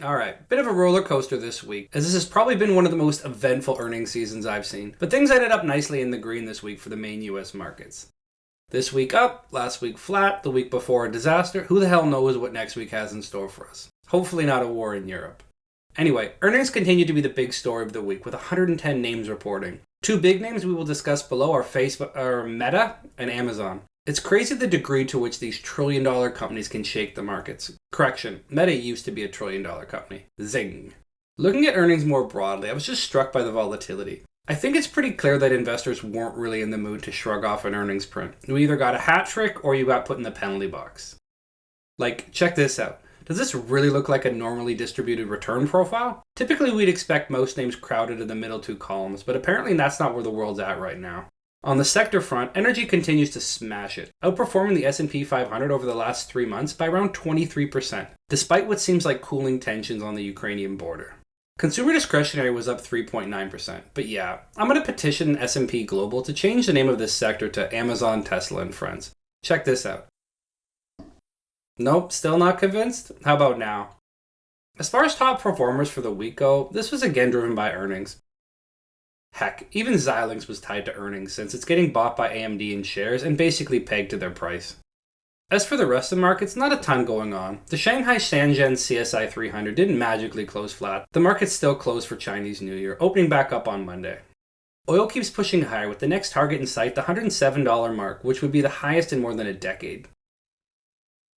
Alright, bit of a roller coaster this week, as this has probably been one of the most eventful earnings seasons I've seen. But things ended up nicely in the green this week for the main US markets. This week up, last week flat, the week before a disaster. Who the hell knows what next week has in store for us? Hopefully not a war in Europe. Anyway, earnings continue to be the big story of the week, with 110 names reporting. Two big names we will discuss below are Meta and Amazon. It's crazy the degree to which these trillion-dollar companies can shake the markets. Correction, Meta used to be a trillion-dollar company. Zing. Looking at earnings more broadly, I was just struck by the volatility. I think it's pretty clear that investors weren't really in the mood to shrug off an earnings print. You either got a hat trick or you got put in the penalty box. Like, check this out. Does this really look like a normally distributed return profile? Typically, we'd expect most names crowded in the middle two columns, but apparently that's not where the world's at right now. On the sector front, energy continues to smash it, outperforming the S&P 500 over the last 3 months by around 23%, despite what seems like cooling tensions on the Ukrainian border. Consumer discretionary was up 3.9%, but yeah, I'm going to petition S&P Global to change the name of this sector to Amazon, Tesla, and Friends. Check this out. Nope, still not convinced? How about now? As far as top performers for the week go, this was again driven by earnings. Heck, even Xilinx was tied to earnings since it's getting bought by AMD in shares and basically pegged to their price. As for the rest of the markets, not a ton going on. The Shanghai Shenzhen CSI 300 didn't magically close flat. The market's still closed for Chinese New Year, opening back up on Monday. Oil keeps pushing higher with the next target in sight, the $107 mark, which would be the highest in more than a decade.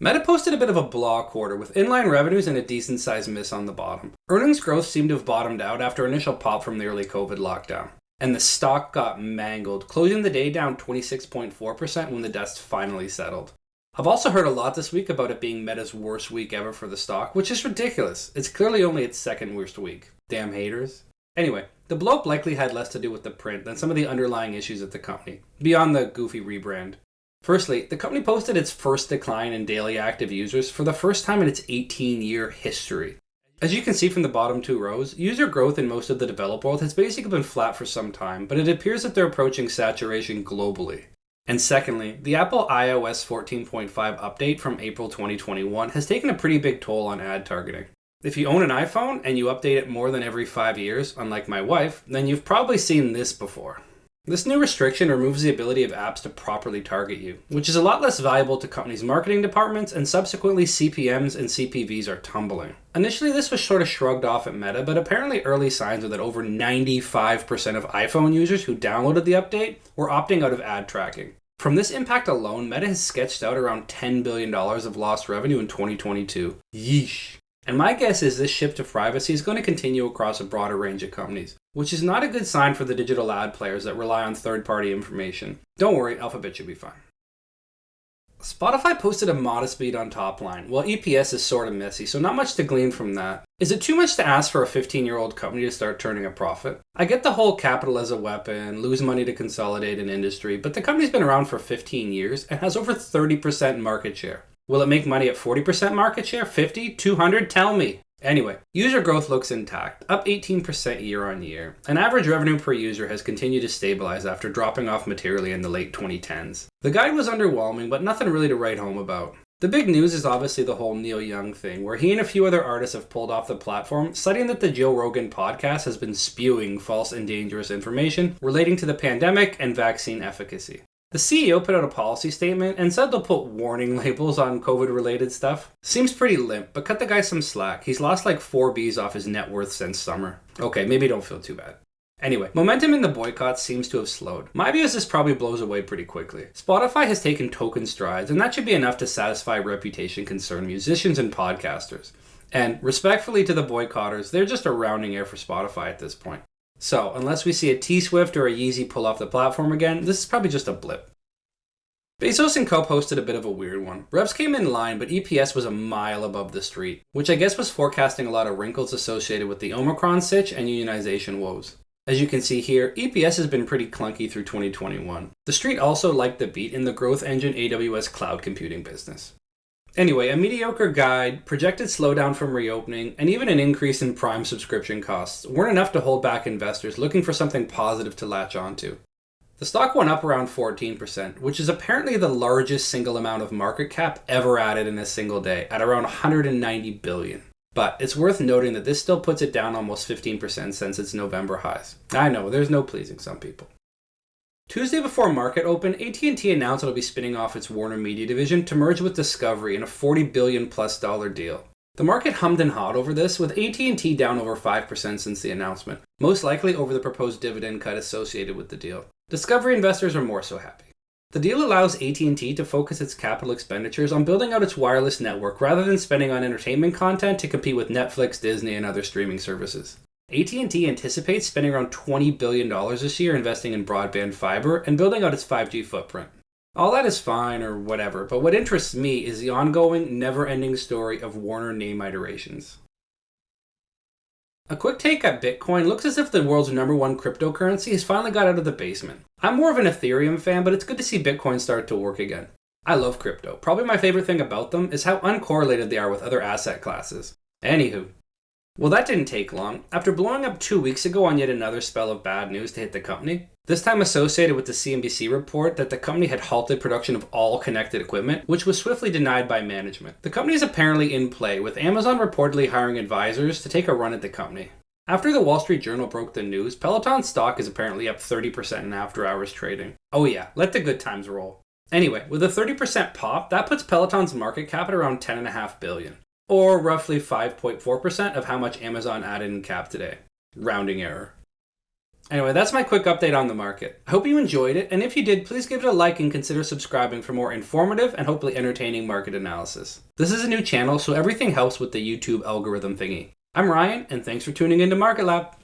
Meta posted a bit of a blah quarter with inline revenues and a decent sized miss on the bottom. Earnings growth seemed to have bottomed out after initial pop from the early COVID lockdown. And the stock got mangled, closing the day down 26.4% when the dust finally settled. I've also heard a lot this week about it being Meta's worst week ever for the stock, which is ridiculous. It's clearly only its second worst week. Damn haters. Anyway, the blow-up likely had less to do with the print than some of the underlying issues at the company, beyond the goofy rebrand. Firstly, the company posted its first decline in daily active users for the first time in its 18-year history. As you can see from the bottom two rows, user growth in most of the developed world has basically been flat for some time, but it appears that they're approaching saturation globally. And secondly, the Apple iOS 14.5 update from April 2021 has taken a pretty big toll on ad targeting. If you own an iPhone and you update it more than every 5 years, unlike my wife, then you've probably seen this before. This new restriction removes the ability of apps to properly target you, which is a lot less valuable to companies' marketing departments, and subsequently CPMs and CPVs are tumbling. Initially, this was sort of shrugged off at Meta, but apparently early signs are that over 95% of iPhone users who downloaded the update were opting out of ad tracking. From this impact alone, Meta has sketched out around $10 billion of lost revenue in 2022. Yeesh. And my guess is this shift to privacy is going to continue across a broader range of companies, which is not a good sign for the digital ad players that rely on third-party information. Don't worry, Alphabet should be fine. Spotify posted a modest beat on top line, while EPS is sort of messy, so not much to glean from that. Is it too much to ask for a 15-year-old company to start turning a profit? I get the whole capital as a weapon, lose money to consolidate an industry, but the company's been around for 15 years and has over 30% market share. Will it make money at 40% market share? 50? 200? Tell me. Anyway, user growth looks intact, up 18% year on year, and average revenue per user has continued to stabilize after dropping off materially in the late 2010s. The guide was underwhelming, but nothing really to write home about. The big news is obviously the whole Neil Young thing, where he and a few other artists have pulled off the platform, citing that the Joe Rogan podcast has been spewing false and dangerous information relating to the pandemic and vaccine efficacy. The CEO put out a policy statement and said they'll put warning labels on COVID-related stuff. Seems pretty limp, but cut the guy some slack. He's lost like 4 Bs off his net worth since summer. Okay, maybe don't feel too bad. Anyway, momentum in the boycott seems to have slowed. My view is this probably blows away pretty quickly. Spotify has taken token strides, and that should be enough to satisfy reputation-concerned musicians and podcasters. And respectfully to the boycotters, they're just a rounding error for Spotify at this point. So, unless we see a T-Swift or a Yeezy pull off the platform again, this is probably just a blip. Bezos & Co. posted a bit of a weird one. Revs came in line, but EPS was a mile above the street, which I guess was forecasting a lot of wrinkles associated with the Omicron sitch and unionization woes. As you can see here, EPS has been pretty clunky through 2021. The street also liked the beat in the growth engine AWS cloud computing business. Anyway, a mediocre guide, projected slowdown from reopening, and even an increase in Prime subscription costs weren't enough to hold back investors looking for something positive to latch onto. The stock went up around 14%, which is apparently the largest single amount of market cap ever added in a single day, at around $190 billion. But it's worth noting that this still puts it down almost 15% since its November highs. I know, there's no pleasing some people. Tuesday before market open, AT&T announced it'll be spinning off its WarnerMedia division to merge with Discovery in a $40 billion plus deal. The market hummed and hawed over this, with AT&T down over 5% since the announcement, most likely over the proposed dividend cut associated with the deal. Discovery investors are more so happy. The deal allows AT&T to focus its capital expenditures on building out its wireless network rather than spending on entertainment content to compete with Netflix, Disney, and other streaming services. AT&T anticipates spending around $20 billion this year investing in broadband fiber and building out its 5G footprint. All that is fine or whatever, but what interests me is the ongoing, never-ending story of Warner name iterations. A quick take at Bitcoin looks as if the world's #1 cryptocurrency has finally got out of the basement. I'm more of an Ethereum fan, but it's good to see Bitcoin start to work again. I love crypto. Probably my favorite thing about them is how uncorrelated they are with other asset classes. Anywho. Well, that didn't take long. After blowing up 2 weeks ago on yet another spell of bad news to hit the company, this time associated with the CNBC report that the company had halted production of all connected equipment, which was swiftly denied by management. The company is apparently in play, with Amazon reportedly hiring advisors to take a run at the company. After the Wall Street Journal broke the news, Peloton stock is apparently up 30% in after-hours trading. Oh yeah, let the good times roll. Anyway, with a 30% pop, that puts Peloton's market cap at around $10.5 billion. Or roughly 5.4% of how much Amazon added in cap today. Rounding error. Anyway, that's my quick update on the market. I hope you enjoyed it, and if you did, please give it a like and consider subscribing for more informative and hopefully entertaining market analysis. This is a new channel, so everything helps with the YouTube algorithm thingy. I'm Ryan, and thanks for tuning into Market Lab.